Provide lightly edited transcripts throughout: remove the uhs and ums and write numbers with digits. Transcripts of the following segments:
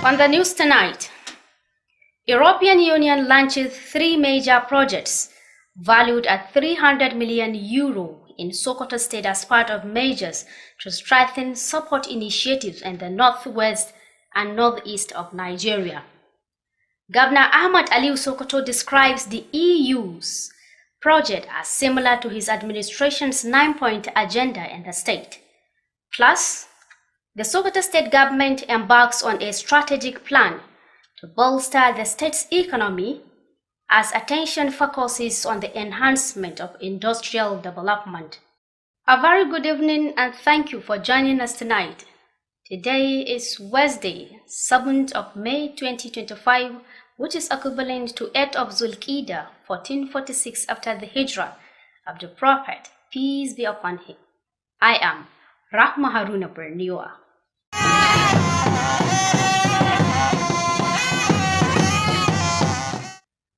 On the news tonight, European Union launches 3 major projects valued at €300 million in Sokoto State as part of measures to strengthen support initiatives in the northwest and northeast of Nigeria. Governor Ahmad Aliu Sokoto describes the EU's project as similar to his administration's 9-point agenda in the state. Plus, the Sokoto State government embarks on a strategic plan to bolster the state's economy as attention focuses on the enhancement of industrial development. A very good evening and thank you for joining us tonight. Today is Wednesday, 7th of May 2025, which is equivalent to 8th of Zulqa'dah, 1446 after the Hijrah of the Prophet, peace be upon him. I am Rahma Haruna Berniwa.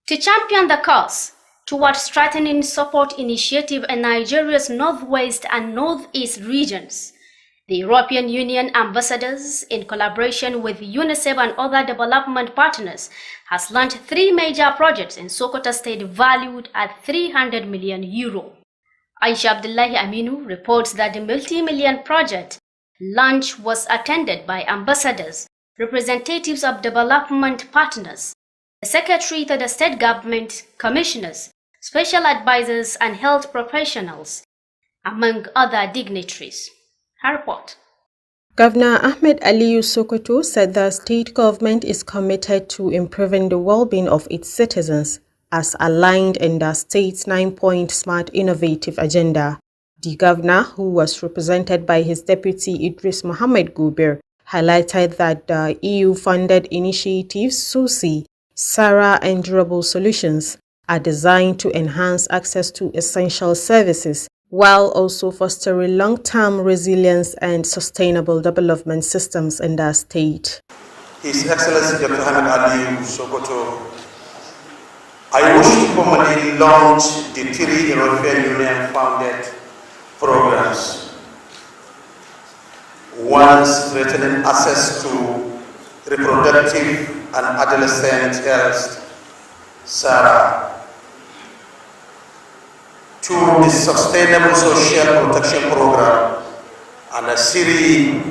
To champion the cause towards strengthening support initiative in Nigeria's northwest and northeast regions, the European Union ambassadors, in collaboration with UNICEF and other development partners, has launched 3 major projects in Sokoto State valued at €300 million. Aisha Abdullahi Aminu reports that the multi-million project launch was attended by ambassadors, representatives of development partners, the secretary to the state government, commissioners, special advisors, and health professionals, among other dignitaries. Her report. Governor Ahmed Aliu Sokoto said the state government is committed to improving the well-being of its citizens as aligned in the state's 9-point smart innovative agenda. The governor, who was represented by his deputy Idris Mohammed Gubir, highlighted that the EU-funded initiatives SUSI, SARA and Durable Solutions are designed to enhance access to essential services while also fostering long-term resilience and sustainable development systems in the state. His Excellency Dr. Ahmed Aliu Sokoto, I wish to formally launch the 3 European Union-founded programs. One, strengthening access to reproductive and adolescent health, SARA. 2, the Sustainable Social Protection Program, and a series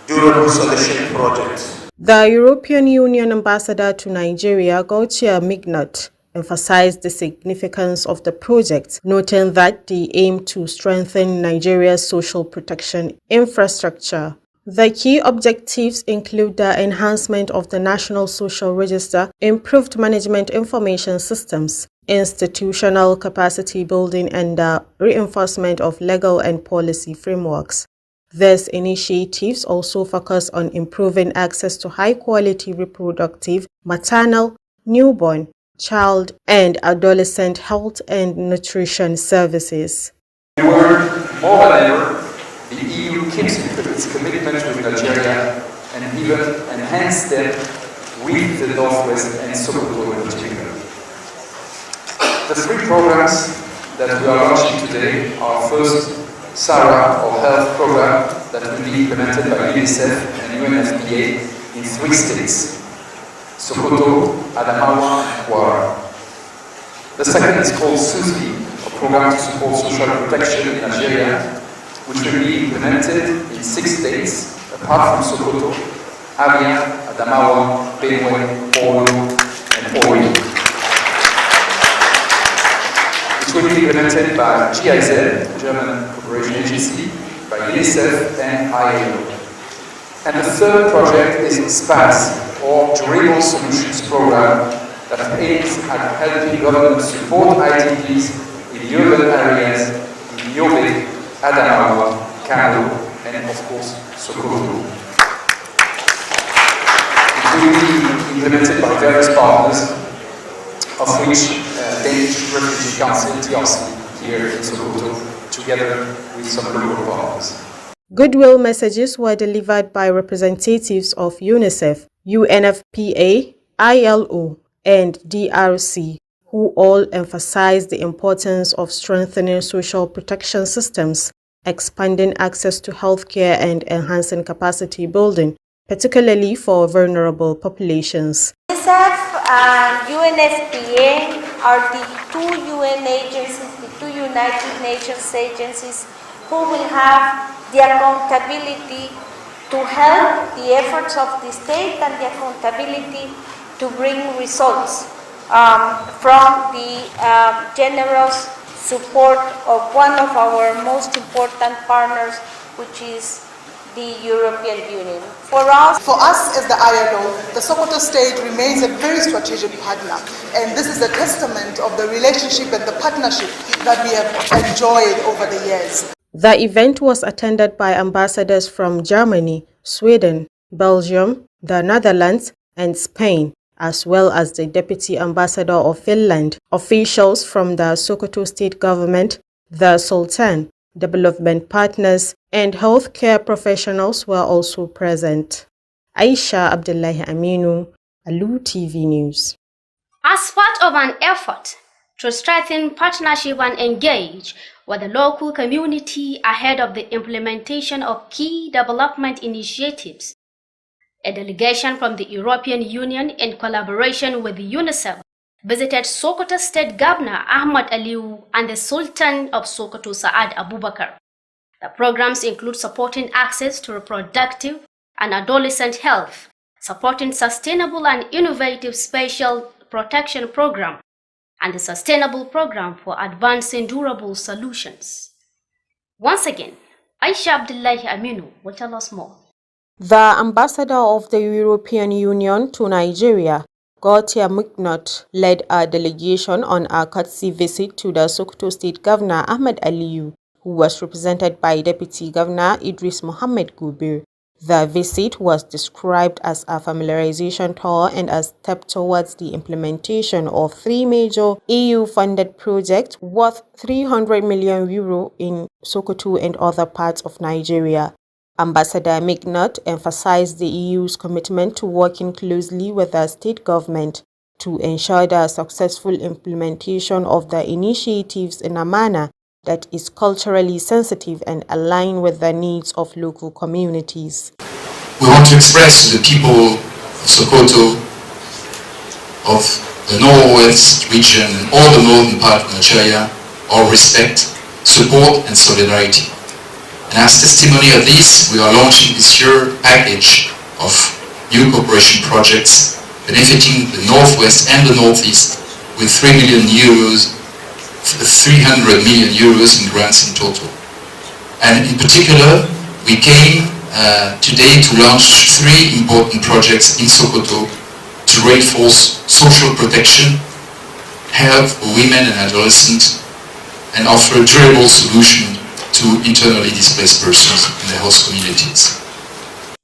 Durable Solution Project. The European Union ambassador to Nigeria, Gauthier Mignot, emphasized the significance of the project, noting that they aim to strengthen Nigeria's social protection infrastructure. The key objectives include the enhancement of the National Social Register, improved management information systems, institutional capacity building, and the reinforcement of legal and policy frameworks. These initiatives also focus on improving access to high-quality reproductive, maternal, newborn, child, and adolescent health and nutrition services. More than ever, the EU keeps its commitment with Nigeria and even enhanced them with the Northwest and Sokoto in particular. The 3 programs that we are launching today are first, SARA, or health program, that will be implemented by UNICEF and UNFPA in 3 states, Sokoto, Adamawa, and Kwara. The second is called SUSI, a program to support social protection in Nigeria, which will be implemented in 6 states, apart from Sokoto, Abia, Adamawa, Benue, Olu, and Oyo. It will be implemented by GIZ, the German Cooperation Agency, by UNICEF and IAO. And the third project is SPAS, or Durable Solutions Program, that aims at helping governments support IDPs in urban areas in Yobe, Adamawa, Kano, and of course, Sokoto. It will be implemented by various partners, of which Danish Refugee Council, TRC, here in Sokoto, together with some local partners. Goodwill messages were delivered by representatives of UNICEF, UNFPA, ILO, and DRC, who all emphasized the importance of strengthening social protection systems, expanding access to healthcare, and enhancing capacity building particularly for vulnerable populations. UNICEF and UNFPA are the two UN agencies, the two United Nations agencies who will have the accountability to help the efforts of the state and the accountability to bring results from the generous support of one of our most important partners, which is the European Union. For us as the ILO, the Sokoto state remains a very strategic partner, and this is a testament of the relationship and the partnership that we have enjoyed over the years. The event was attended by ambassadors from Germany, Sweden, Belgium, the Netherlands, and Spain, as well as the Deputy Ambassador of Finland. Officials from the Sokoto state government, the Sultan, development partners, and healthcare professionals were also present. Aisha Abdullahi Aminu, Alu TV News. As part of an effort to strengthen partnership and engage with the local community ahead of the implementation of key development initiatives, a delegation from the European Union in collaboration with UNICEF visited Sokoto State Governor Ahmad Aliu and the Sultan of Sokoto Saad Abubakar. The programs include supporting access to reproductive and adolescent health, supporting sustainable and innovative spatial protection program, and the sustainable program for advancing durable solutions. Once again, Aisha Abdullahi Aminu will tell us more. The ambassador of the European Union to Nigeria, Gautier Mugnot, led a delegation on a courtesy visit to the Sokoto State Governor Ahmed Aliyu, who was represented by Deputy Governor Idris Mohammed Gubir. The visit was described as a familiarization tour and a step towards the implementation of three major EU-funded projects worth €300 million in Sokoto and other parts of Nigeria. Ambassador Mignot emphasized the EU's commitment to working closely with the state government to ensure the successful implementation of the initiatives in a manner that is culturally sensitive and aligned with the needs of local communities. We want to express to the people of Sokoto, of the Northwest region and all the northern part of Nigeria, our respect, support and solidarity. And as testimony of this, we are launching this year a package of new cooperation projects benefiting the Northwest and the Northeast with €300 million in grants in total. And in particular, we came today to launch three important projects in Sokoto to reinforce social protection, health for women and adolescents, and offer a durable solution to internally displaced persons in the host communities.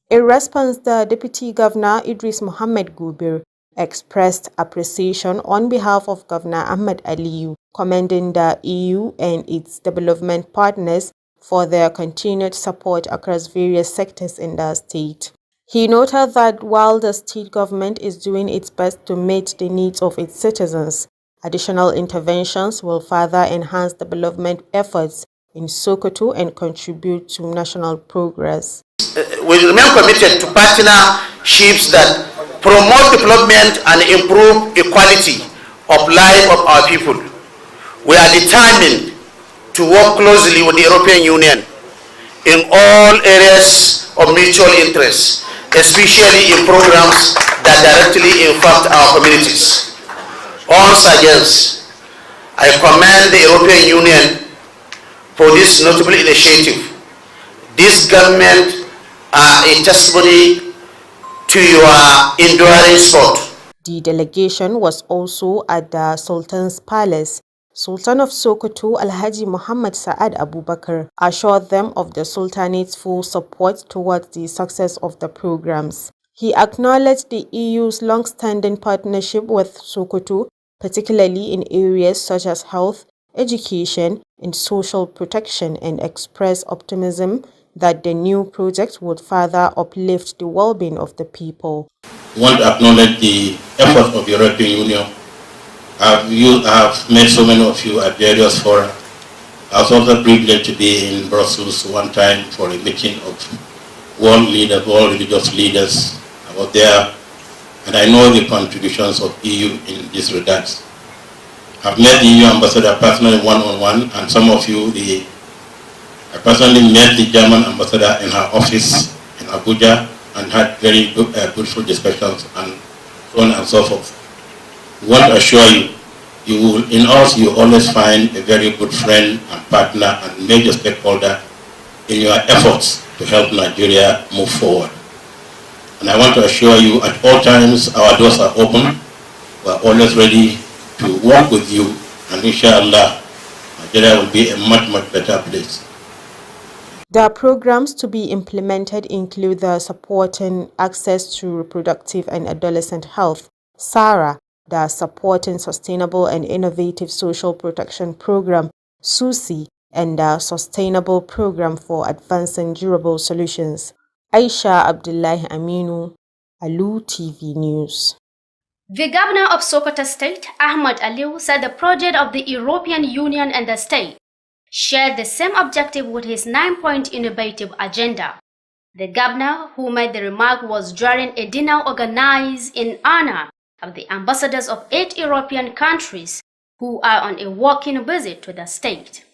In response, the Deputy Governor Idris Mohammed Gubir expressed appreciation on behalf of Governor Ahmed Aliyu, commending the EU and its development partners for their continued support across various sectors in the state. He noted that while the state government is doing its best to meet the needs of its citizens, additional interventions will further enhance development efforts in Sokoto and contribute to national progress. We remain committed to partnerships that promote development and improve equality of life of our people. We are determined to work closely with the European Union in all areas of mutual interest, especially in programs that directly impact our communities. Once again, I commend the European Union for this notable initiative. This government are a testimony to your enduring support. The delegation was also at the Sultan's Palace. Sultan of Sokoto Alhaji Muhammad Saad Abubakar assured them of the Sultanate's full support towards the success of the programs. He acknowledged the EU's long-standing partnership with Sokoto, particularly in areas such as health, education, and social protection, and expressed optimism that the new project would further uplift the well-being of the people. I want to acknowledge the effort of the European Union. I have met so many of you at various forums. I was also privileged to be in Brussels one time for a meeting of world leaders, all religious leaders out there, and I know the contributions of EU in this regards. I've met the EU ambassador personally one-on-one, and some of you, I personally met the German ambassador in her office in Abuja and had very beautiful discussions and so on and so forth. We want to assure you, in us you always find a very good friend and partner and major stakeholder in your efforts to help Nigeria move forward. And I want to assure you at all times our doors are open. We are always ready to work with you, and inshallah, Nigeria will be a much, much better place. The programs to be implemented include the Supporting Access to Reproductive and Adolescent Health, SARA, the Supporting Sustainable and Innovative Social Protection Program, SUSI, and the Sustainable Program for Advancing Durable Solutions. Aisha Abdullahi Aminu, Alu TV News. The governor of Sokoto State, Ahmad Aliu, said the project of the European Union and the state shared the same objective with his 9-point innovative agenda. The governor, who made the remark, was during a dinner organized in honor of the ambassadors of 8 European countries who are on a working visit to the state.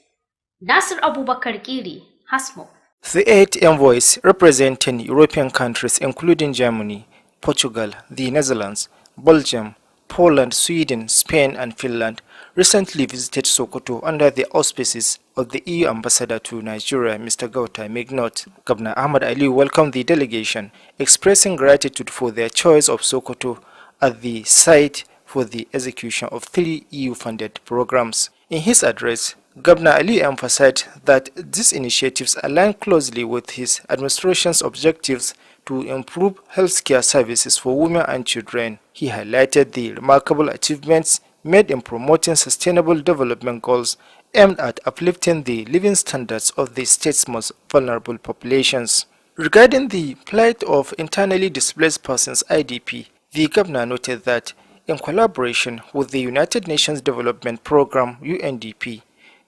Nasir Abubakar Kiri has more. The 8 envoys representing European countries including Germany, Portugal, the Netherlands, Belgium, Poland, Sweden, Spain and Finland recently visited Sokoto under the auspices of the EU ambassador to Nigeria, Mr. Gauta Mignot. Governor Ahmad Ali welcomed the delegation, expressing gratitude for their choice of Sokoto as the site for the execution of 3 EU-funded programs. In his address, Governor Ali emphasized that these initiatives align closely with his administration's objectives to improve healthcare services for women and children. He highlighted the remarkable achievements made in promoting sustainable development goals aimed at uplifting the living standards of the state's most vulnerable populations. Regarding the plight of internally displaced persons (IDP), the governor noted that, in collaboration with the United Nations Development Programme (UNDP),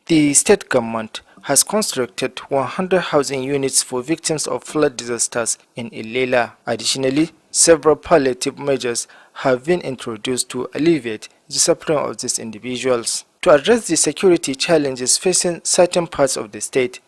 the state government has constructed 100 housing units for victims of flood disasters in Ilela. Additionally, several palliative measures have been introduced to alleviate the suffering of these individuals. To address the security challenges facing certain parts of the state,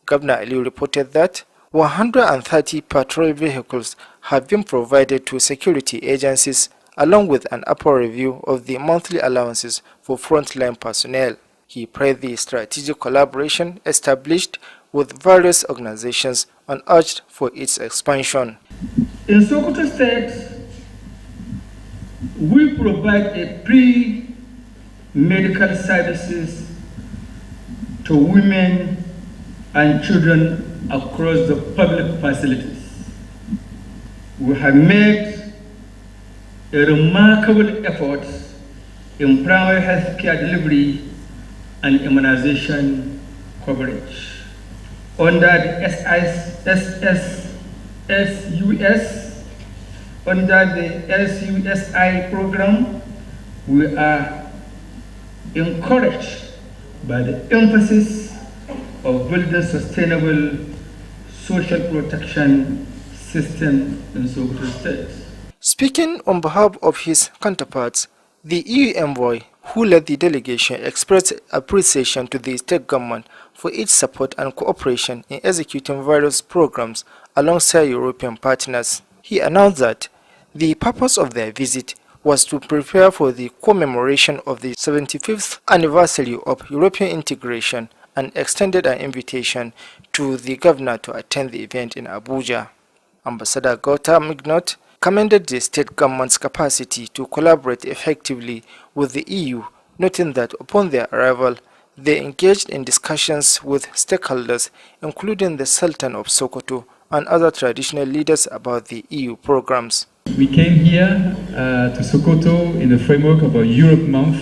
Governor Ali reported that 130 patrol vehicles have been provided to security agencies, along with an upper review of the monthly allowances for frontline personnel. He praised the strategic collaboration established with various organizations and urged for its expansion. In Sokoto State, we provide a pre-medical services to women and children across the public facilities. We have made a remarkable effort in primary health care delivery and immunization coverage. Under the SUSI program, we are encouraged by the emphasis of building sustainable social protection system in Sokoto State. Speaking on behalf of his counterparts, the EU envoy who led the delegation expressed appreciation to the state government for its support and cooperation in executing various programs alongside European partners. He announced that the purpose of their visit was to prepare for the commemoration of the 75th anniversary of European integration and extended an invitation to the governor to attend the event in Abuja. Ambassador Gauta Mignot commended the state government's capacity to collaborate effectively with the EU, noting that upon their arrival, they engaged in discussions with stakeholders, including the Sultan of Sokoto and other traditional leaders about the EU programs. We came here to Sokoto in the framework of our Europe Month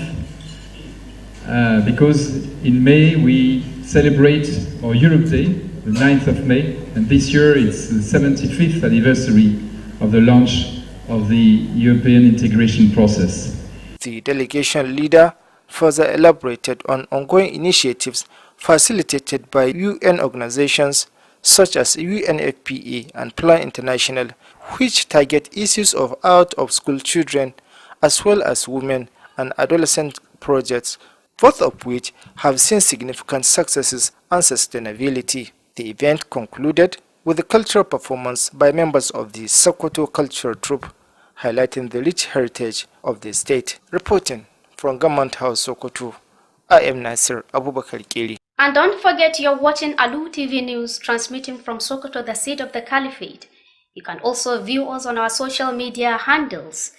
because in May we celebrate our Europe Day, the 9th of May, and this year it's the 75th anniversary of the launch of the European integration process. The delegation leader further elaborated on ongoing initiatives facilitated by UN organizations such as UNFPA and Plan International, which target issues of out-of-school children as well as women and adolescent projects, both of which have seen significant successes and sustainability. The event concluded with a cultural performance by members of the Sokoto Cultural Troupe, highlighting the rich heritage of the state. Reporting from Government House, Sokoto, I am Nasir Abubakar Kiri. And don't forget you're watching Alu TV News, transmitting from Sokoto, the seat of the Caliphate. You can also view us on our social media handles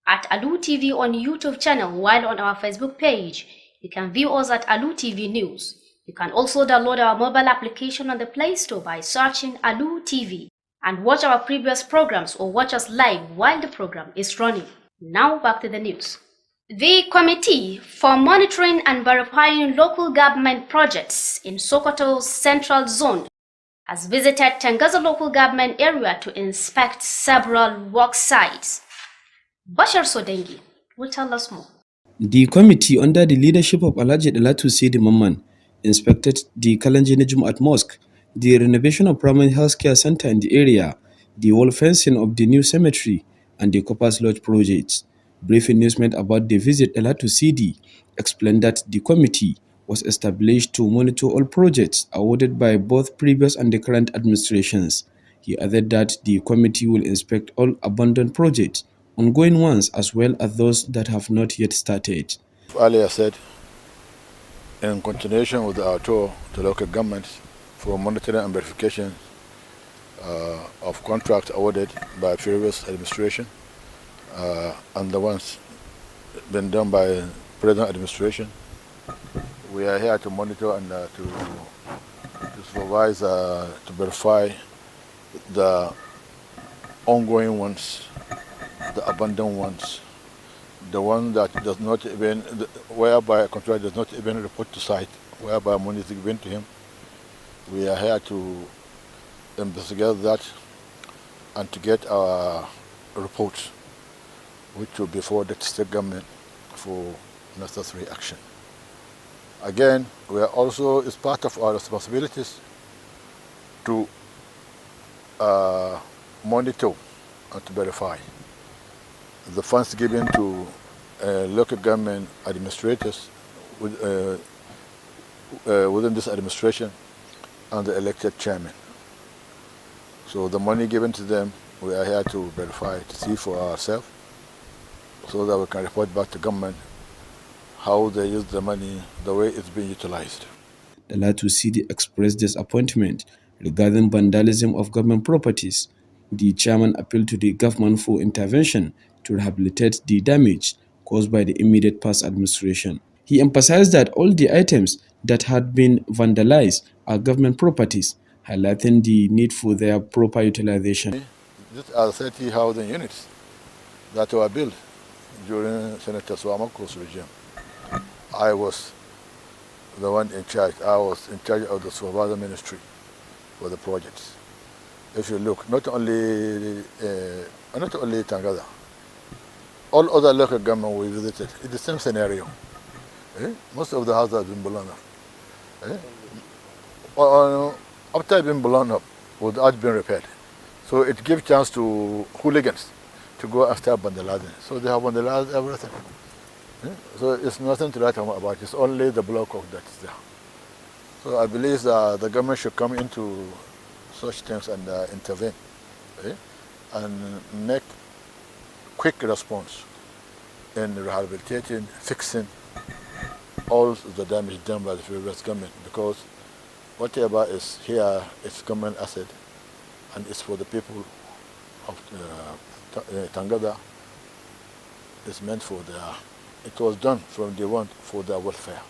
at Alu TV on YouTube channel, while on our Facebook page. You can view us at Alu TV News. You can also download our mobile application on the Play Store by searching Alu TV and watch our previous programs or watch us live while the program is running. Now back to the news. The Committee for Monitoring and Verifying Local Government Projects in Sokoto's Central Zone has visited Tangaza local government area to inspect several work sites. Bashar Sodengi will tell us more. The committee, under the leadership of Alhaji Dalatu Sidi Mamman, inspected the Kalanjini Jumat Mosque, the renovation of primary healthcare center in the area, the wall fencing of the new cemetery, and the Coppers Lodge projects. Briefing newsmen about the visit, Dalatu Sidi explained that the committee was established to monitor all projects awarded by both previous and the current administrations. He added that the committee will inspect all abandoned projects, ongoing ones as well as those that have not yet started. Earlier said, in continuation with our tour to local governments for monitoring and verification of contracts awarded by previous administration and the ones been done by present administration, we are here to monitor and to supervise, to verify the ongoing ones, the abandoned ones, the one that does not even, whereby a contractor does not even report to site, whereby money is given to him. We are here to investigate that and to get our reports, which will be forwarded to state government for necessary action. Again, we are also, it's part of our responsibilities to monitor and to verify the funds given to local government administrators within this administration and the elected chairman. So the money given to them, we are here to verify, to see for ourselves, so that we can report back to government how they use the money, the way it's being utilized. Dalatu Sidi expressed disappointment regarding vandalism of government properties. The chairman appealed to the government for intervention to rehabilitate the damage caused by the immediate past administration. He emphasized that all the items that had been vandalized are government properties, highlighting the need for their proper utilization. These are 30 housing units that were built during Senator Swamako's regime. I was the one in charge. I was in charge of the supervisor ministry for the projects. If you look, not only Tangaza, all other local government we visited, it's the same scenario. Most of the houses have been blown up. After being blown up, without being repaired. So it gives chance to hooligans to go after vandalizing. So they have vandalized everything. So it's nothing to write home about, it's only the block of that is there. So I believe that the government should come into such things and intervene and make quick response in rehabilitating, fixing all the damage done by the previous government, because whatever is here is government asset and it's for the people of Tangaza. It's meant for their, it was done from day one for their welfare.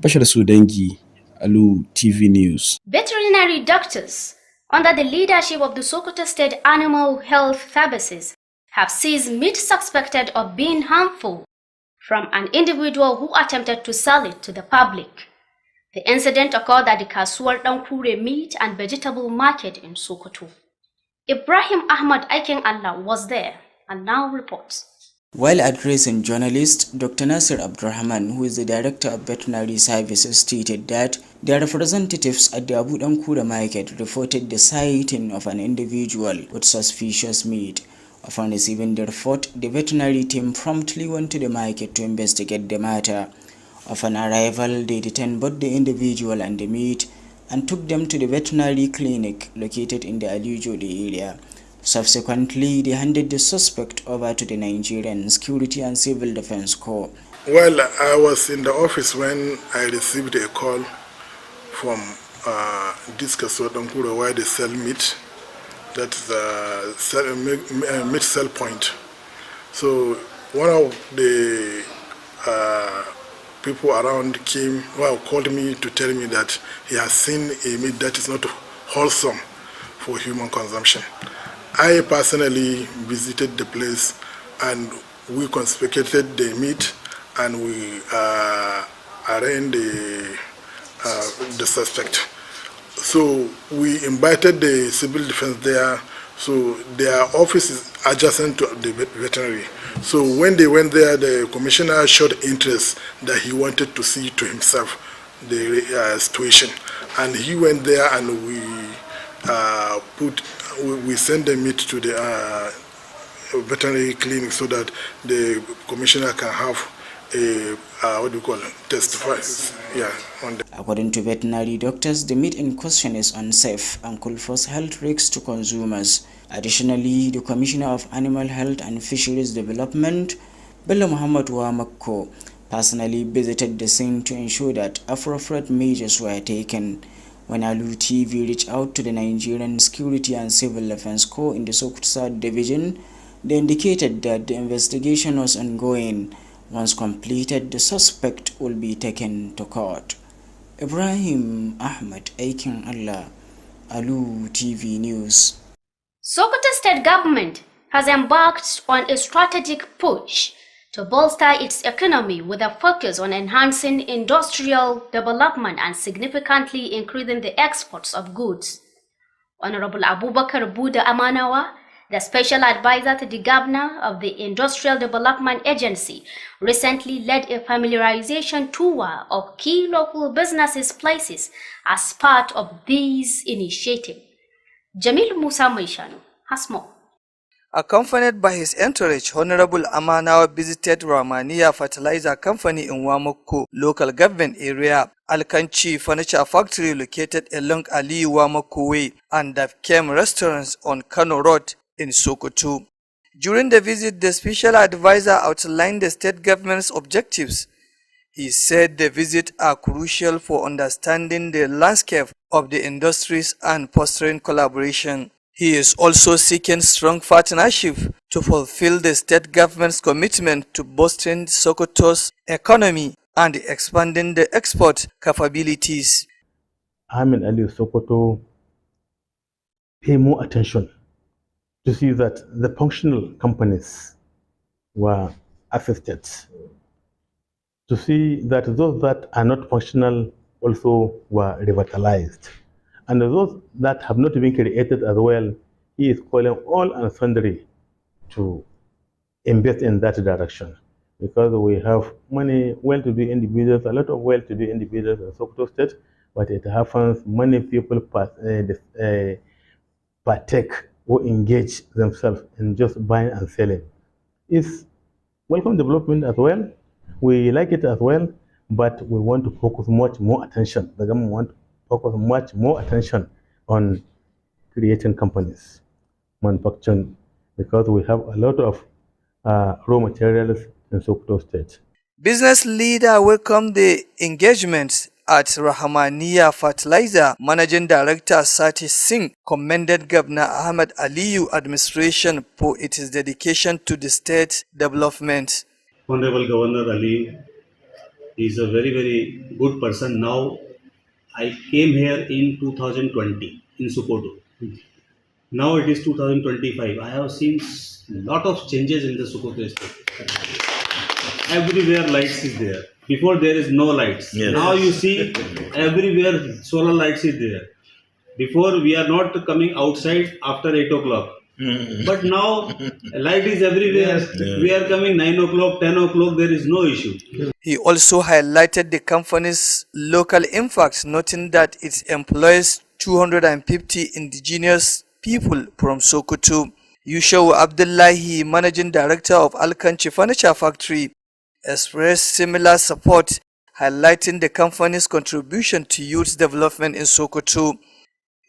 Bashar Sodengi, Alu TV News. Veterinary doctors, under the leadership of the Sokoto State Animal Health Services, have seized meat suspected of being harmful from an individual who attempted to sell it to the public. The incident occurred at the Kasuwar Dankure Meat and Vegetable Market in Sokoto. Ibrahim Ahmad Aiken Allah was there and now reports. While addressing journalists, Dr. Nasir Abdurrahman, who is the Director of Veterinary Services, stated that their representatives at the Abu Dhankura market reported the sighting of an individual with suspicious meat. Upon receiving the report, the veterinary team promptly went to the market to investigate the matter. Upon arrival, they detained both the individual and the meat and took them to the veterinary clinic located in the Alu Tv area. Subsequently, they handed the suspect over to the Nigerian Security and Civil Defense Corps. Well, I was in the office when I received a call from Discaso Dankura where they sell meat. That's the meat sell point. So one of the people around called me to tell me that he has seen a meat that is not wholesome for human consumption. I personally visited the place and we confiscated the meat and we arraigned the suspect. So we invited the civil defense there. So their office is adjacent to the veterinary. So when they went there, the commissioner showed interest that he wanted to see to himself the situation. And he went there and we sent the meat to the veterinary clinic so that the commissioner can have testify. Yeah, on According to veterinary doctors, the meat in question is unsafe and could pose health risks to consumers. Additionally, the Commissioner of Animal Health and Fisheries Development, Bello Muhammad Wamakko, personally visited the scene to ensure that appropriate measures were taken. When Alu TV reached out to the Nigerian Security and Civil Defense Corps in the Sokoto Division, they indicated that the investigation was ongoing. Once completed, the suspect will be taken to court. Ibrahim Ahmed, Aikin Allah, Alu TV News. Sokoto State Government has embarked on a strategic push to bolster its economy with a focus on enhancing industrial development and significantly increasing the exports of goods. Honorable Abubakar Buda Amanawa, the special advisor to the governor of the Industrial Development Agency, recently led a familiarization tour of key local businesses places as part of these initiatives. Jamil Musa Maishanu has more. Accompanied by his entourage, Honorable Amanawa visited Rahmaniya Fertilizer Company in Wamoko local government area, Alkanchi Furniture Factory located along Ali Wamoko Way, and Davkem restaurants on Kano Road in Sokoto. During the visit, the special advisor outlined the state government's objectives. He said the visits are crucial for understanding the landscape of the industries and fostering collaboration. He is also seeking strong partnership to fulfill the state government's commitment to boosting Sokoto's economy and expanding the export capabilities. Ahmed Ali Sokoto pay more attention to see that the functional companies were affected, to see that those that are not functional also were revitalized. And those that have not been created as well, he is calling all and sundry to invest in that direction. Because we have many well-to-do individuals, a lot of well-to-do individuals in Sokoto State, but it happens many people partake or engage themselves in just buying and selling. It's welcome development as well. We like it as well, but we want to focus much more attention. The government wants to focus much more attention on creating companies, manufacturing, because we have a lot of raw materials in Sokoto State. Business leader welcomed the engagement at Rahmaniya Fertilizer. Managing Director Sati Singh commended Governor Ahmed Aliyu administration for its dedication to the state development. Honorable Governor Ali is a very, very good person. Now, I came here in 2020 in Sokoto. Now it is 2025. I have seen a lot of changes in the Sokoto state. Everywhere lights is there. Before there is no lights. Yes. Now you see everywhere solar lights is there. Before we are not coming outside after 8 o'clock. But now light is everywhere. We are coming 9 o'clock, 10 o'clock, there is no issue. He also highlighted the company's local impact, noting that it employs 250 indigenous people from Sokoto. Yushau Abdullahi, managing director of Alkanchi Furniture Factory, expressed similar support, highlighting the company's contribution to youth development in Sokoto.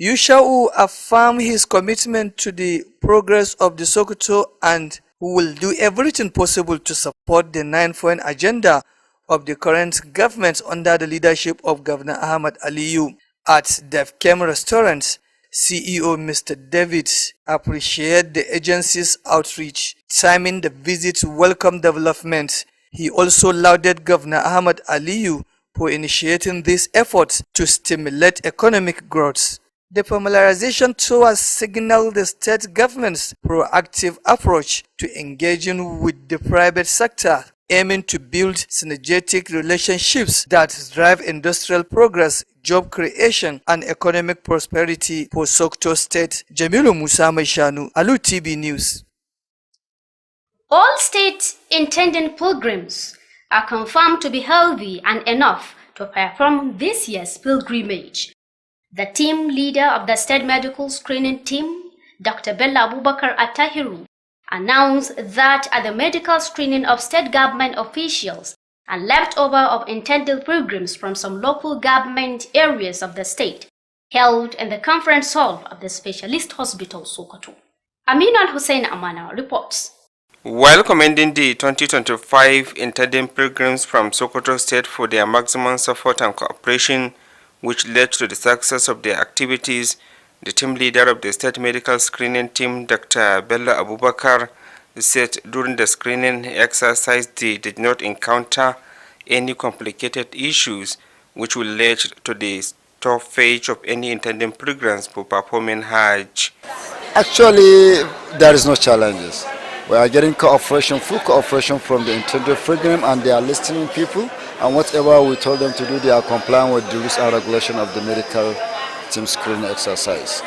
Yushau affirmed his commitment to the progress of the Sokoto and will do everything possible to support the 9-point agenda of the current government under the leadership of Governor Ahmad Aliyu. At Devkem Restaurant, CEO Mr. David appreciated the agency's outreach, timing the visit to welcome development. He also lauded Governor Ahmad Aliyu for initiating this effort to stimulate economic growth. The formalization tour signaled the state government's proactive approach to engaging with the private sector, aiming to build synergetic relationships that drive industrial progress, job creation, and economic prosperity for Sokoto State. Jamilu Musa Maishanu, Alu TV News. All state intending pilgrims are confirmed to be healthy and enough to perform this year's pilgrimage. The team leader of the state medical screening team, Dr. Bella Abubakar Atahiru, announced that at the medical screening of state government officials and leftover of intended pilgrims from some local government areas of the state, held in the conference hall of the Specialist Hospital, Sokoto. Aminat Hussein Amana reports. While commending the 2025 intending pilgrims from Sokoto State for their maximum support and cooperation, which led to the success of their activities, the team leader of the state medical screening team, Dr. Bella Abubakar, said during the screening exercise they did not encounter any complicated issues which will lead to the stoppage of any intending pilgrims for performing Hajj. Actually, there is no challenges. We are getting cooperation, full cooperation from the intended pilgrim, and they are listening people, and whatever we told them to do, they are complying with the rules and regulation of the medical team screening exercise.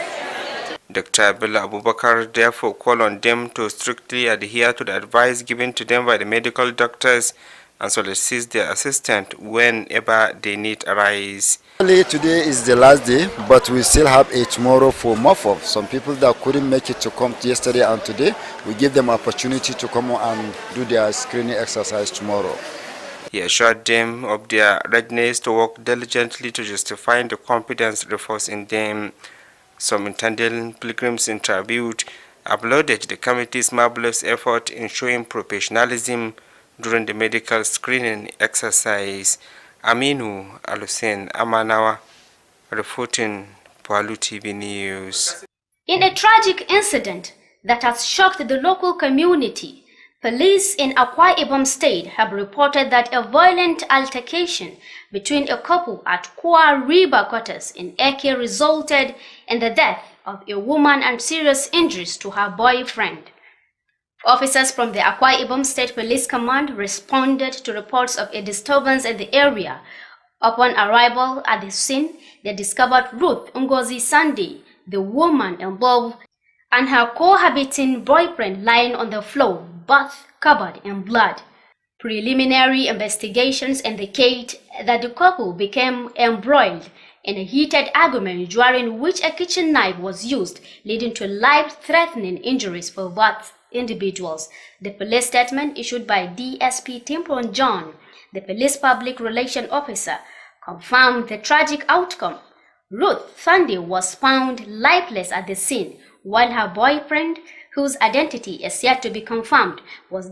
Dr. Bella Abubakar therefore called on them to strictly adhere to the advice given to them by the medical doctors and solicit their assistance whenever they need arise. Today is the last day, but we still have a tomorrow for MOFOF. Some people that couldn't make it to come yesterday and today, we give them opportunity to come and do their screening exercise tomorrow. He assured them of their readiness to work diligently to justify the confidence reposed in them. Some intended pilgrims interviewed applauded the committee's marvelous effort in showing professionalism during the medical screening exercise. Aminu Alusen Amanawa reporting for Alu TV News. In a tragic incident that has shocked the local community, police in Akwa Ibom State have reported that a violent altercation between a couple at Kwa River quarters in Eke resulted in the death of a woman and serious injuries to her boyfriend. Officers from the Akwa Ibom State Police Command responded to reports of a disturbance in the area. Upon arrival at the scene, they discovered Ruth Ngozi Sunday, the woman involved, and her cohabiting boyfriend lying on the floor, both covered in blood. Preliminary investigations indicate that the couple became embroiled in a heated argument during which a kitchen knife was used, leading to life-threatening injuries for both individuals. The police statement issued by DSP Timpon John, the police public relation officer, confirmed the tragic outcome. Ruth Sunday was found lifeless at the scene, while her boyfriend, whose identity is yet to be confirmed, was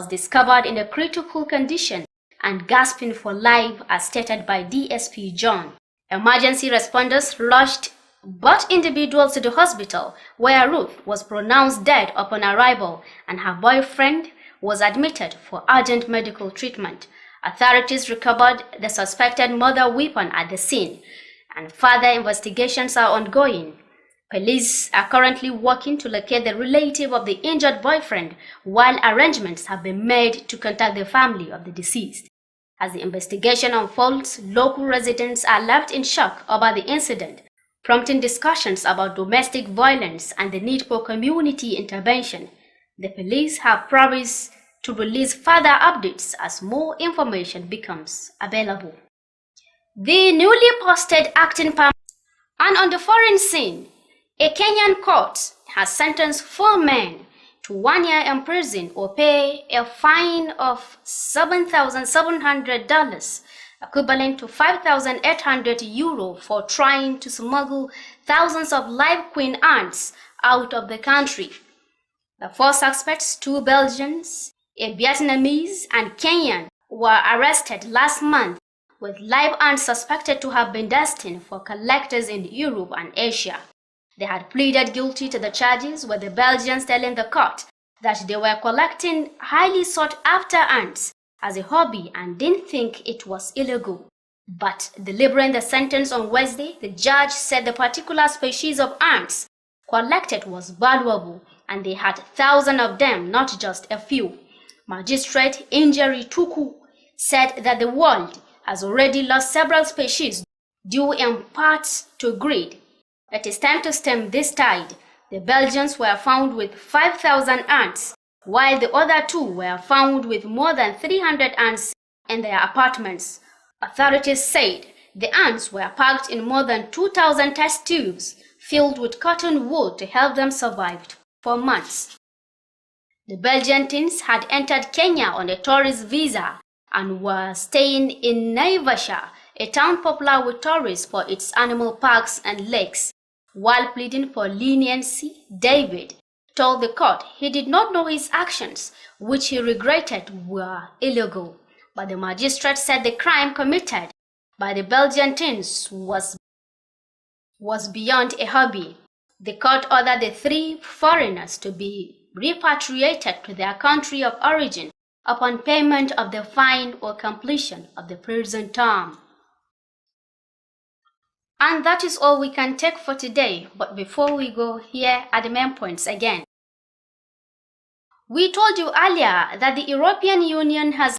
discovered in a critical condition and gasping for life, as stated by DSP John. Emergency responders rushed both individuals to the hospital, where Ruth was pronounced dead upon arrival and her boyfriend was admitted for urgent medical treatment. Authorities recovered the suspected murder weapon at the scene, and further investigations are ongoing. Police are currently working to locate the relative of the injured boyfriend, while arrangements have been made to contact the family of the deceased. As the investigation unfolds, local residents are left in shock over the incident, prompting discussions about domestic violence and the need for community intervention. The police have promised to release further updates as more information becomes available. The newly posted acting permanent. And on the foreign scene, a Kenyan court has sentenced 4 men to 1 year in prison or pay a fine of $7,700, equivalent to €5,800 for trying to smuggle thousands of live queen ants out of the country. The 4 suspects, 2 Belgians, a Vietnamese, and Kenyan, were arrested last month with live ants suspected to have been destined for collectors in Europe and Asia. They had pleaded guilty to the charges, with the Belgians telling the court that they were collecting highly sought-after ants as a hobby and didn't think it was illegal. But delivering the sentence on Wednesday, the judge said the particular species of ants collected was valuable and they had thousands of them, not just a few. Magistrate Injeri Tuku said that the world has already lost several species due in part to greed. It is time to stem this tide. The Belgians were found with 5,000 ants, while the other 2 were found with more than 300 ants in their apartments. Authorities said the ants were packed in more than 2,000 test tubes filled with cotton wool to help them survive for months. The Belgian teens had entered Kenya on a tourist visa and were staying in Naivasha, a town popular with tourists for its animal parks and lakes. While pleading for leniency, David told the court he did not know his actions, which he regretted were illegal. But the magistrate said the crime committed by the Belgian teens was beyond a hobby. The court ordered the 3 foreigners to be repatriated to their country of origin upon payment of the fine or completion of the prison term. And that is all we can take for today. But before we go, here are the main points again. We told you earlier that the European Union has